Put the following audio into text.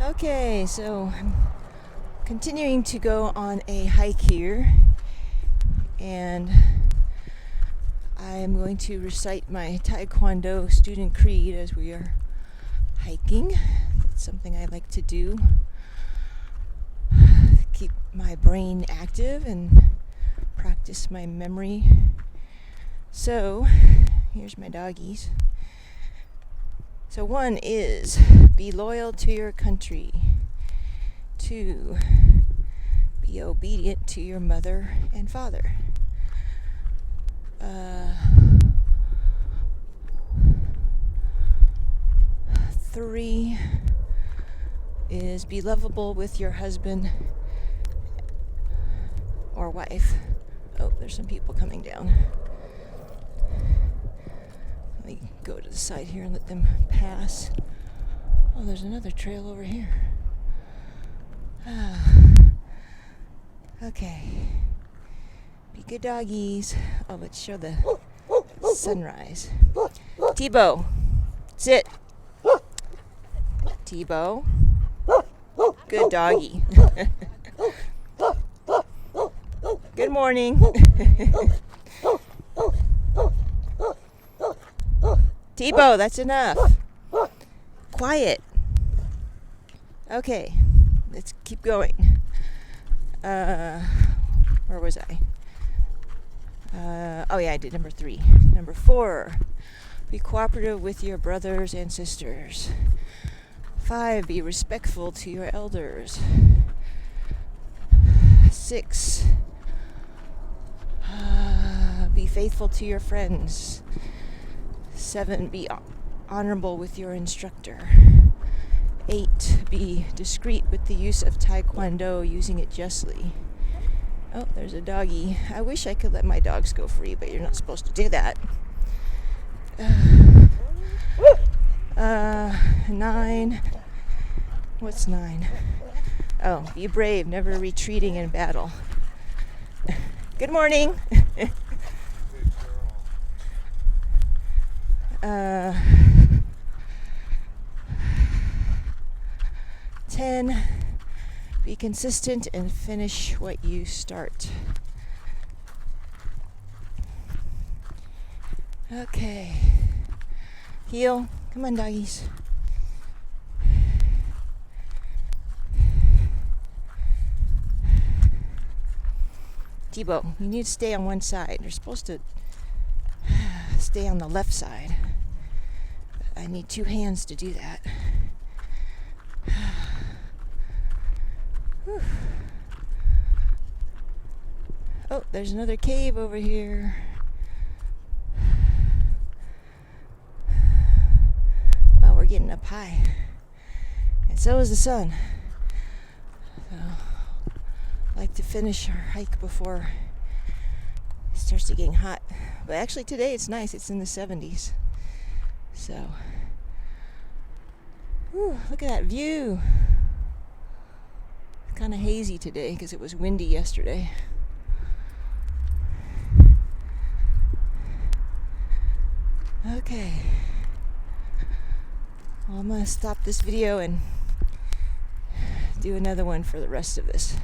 Okay, so I'm continuing to go on a hike here, and I am going to recite my Tae Kwon Do student creed as we are hiking. It's something I like to do, keep my brain active and practice my memory. So, here's my doggies. So 1 is, be loyal to your country. 2, be obedient to your mother and father. 3 is be lovable with your husband or wife. Oh, there's some people coming down. Let me go to the side here and let them pass. Oh, there's another trail over here. Okay. Be good doggies. Oh, let's show the sunrise. Tebow, sit. Tebow. Good doggy. Good morning. Tebow, that's enough. Quiet. Okay, let's keep going. Where was I? Oh yeah, I did number 3. Number 4, be cooperative with your brothers and sisters. 5, be respectful to your elders. 6, be faithful to your friends. 7, be honorable with your instructor. 8, be discreet with the use of Tae Kwon Do, using it justly. Oh, there's a doggy. I wish I could let my dogs go free, but you're not supposed to do that. 9. What's 9? Oh, be brave, never retreating in battle. Good morning. 10, be consistent and finish what you start. Okay. Heel. Come on, doggies. Tebow, you need to stay on one side. You're supposed to stay on the left side. But I need 2 hands to do that. Whew. Oh, there's another cave over here. Well, we're getting up high. And so is the sun. So, I like to finish our hike before it starts to getting hot. But actually today it's nice. It's in the 70s. So, whew, look at that view. Kind of hazy today because it was windy yesterday. Okay. Well, I'm going to stop this video and do another one for the rest of this.